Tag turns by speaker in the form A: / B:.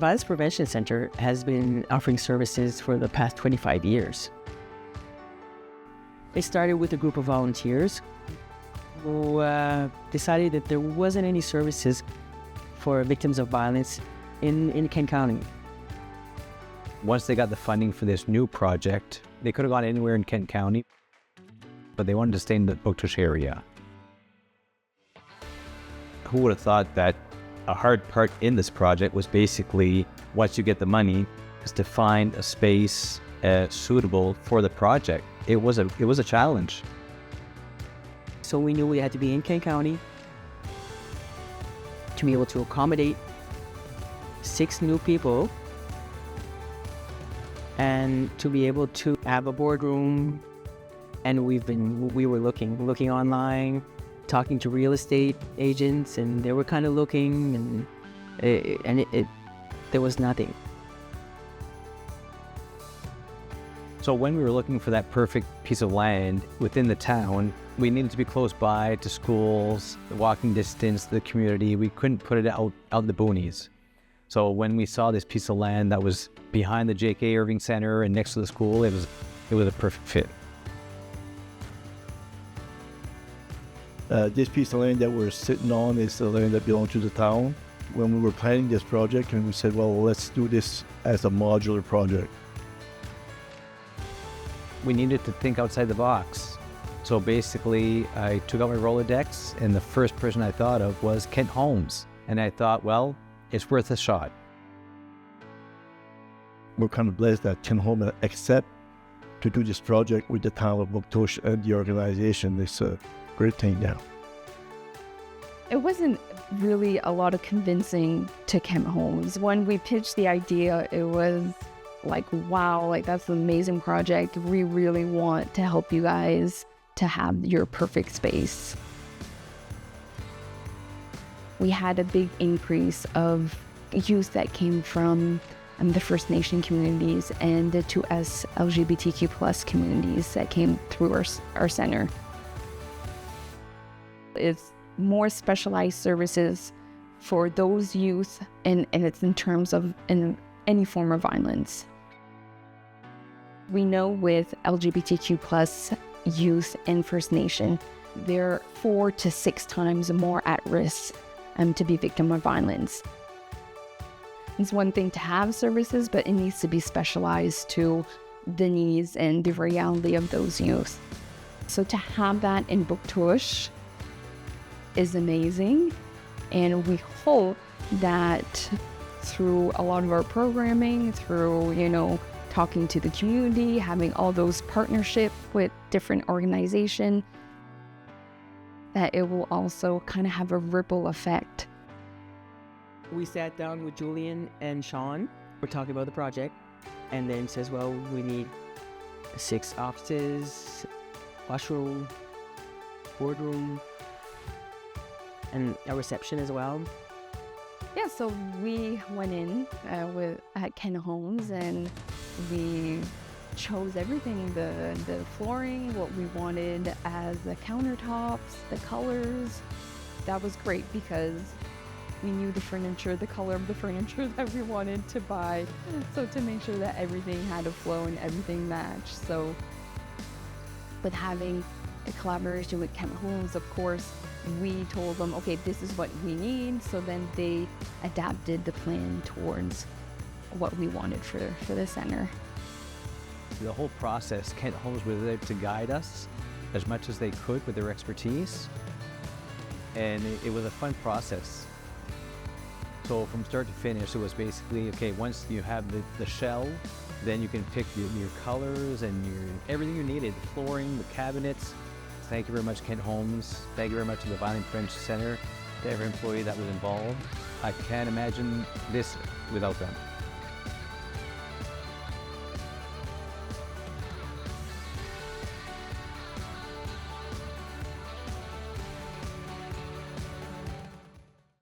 A: Violence Prevention Center has been offering services for the past 25 years. It started with a group of volunteers who decided that there wasn't any services for victims of violence in Kent County.
B: Once they got the funding for this new project, they could have gone anywhere in Kent County, but they wanted to stay in the Bouctouche area. Who would have thought that a hard part in this project was basically, once you get the money, is to find a space suitable for the project. It was a challenge.
A: So we knew we had to be in Kent County to be able to accommodate 6 new people and to be able to have a boardroom. And we were looking online, talking to real estate agents, and they were kind of looking, and there was nothing.
B: So when we were looking for that perfect piece of land within the town, we needed to be close by to schools, the walking distance, the community. We couldn't put it out in the boonies. So when we saw this piece of land that was behind the J.K. Irving Center and next to the school, it was a perfect fit.
C: This piece of land that we're sitting on is the land that belonged to the town. When we were planning this project, and we said, well, let's do this as a modular project.
B: We needed to think outside the box. So basically, I took out my Rolodex, and the first person I thought of was Kent Holmes. And I thought, well, it's worth a shot.
C: We're kind of blessed that Kent Holmes accept to do this project with the town of Bouctouche and the organization. It's a great thing now.
D: It wasn't really a lot of convincing to Kent Holmes. When we pitched the idea, it was like, wow, like that's an amazing project. We really want to help you guys to have your perfect space. We had a big increase of youth that came from the First Nation communities and the 2S LGBTQ plus communities that came through our center. It's more specialized services for those youth, and it's in terms of any form of violence. We know with LGBTQ plus youth and First Nation, they're 4 to 6 times more at risk to be victim of violence. It's one thing to have services, but it needs to be specialized to the needs and the reality of those youth. So to have that in Bouctouche is amazing, and we hope that through a lot of our programming, through, talking to the community, having all those partnerships with different organizations, that it will also kind of have a ripple effect.
A: We sat down with Julian and Sean. We're talking about the project, and then says, well, we need 6 offices, washroom, boardroom, and a reception as well.
D: Yeah, so we went in at Kent Holmes, and we chose everything, the flooring, what we wanted as the countertops, the colors. That was great because we knew the color of the furniture that we wanted to buy. So to make sure that everything had a flow and everything matched. So with having a collaboration with Kent Holmes, of course, we told them, okay, this is what we need. So then they adapted the plan towards what we wanted for the center.
B: The whole process, Kent Holmes was there to guide us as much as they could with their expertise. And it was a fun process. So from start to finish, it was basically, okay, once you have the shell, then you can pick your colors and everything you needed, the flooring, the cabinets. Thank you very much, Kent Holmes. Thank you very much to the Violence Prevention Center, to every employee that was involved. I can't imagine this without them.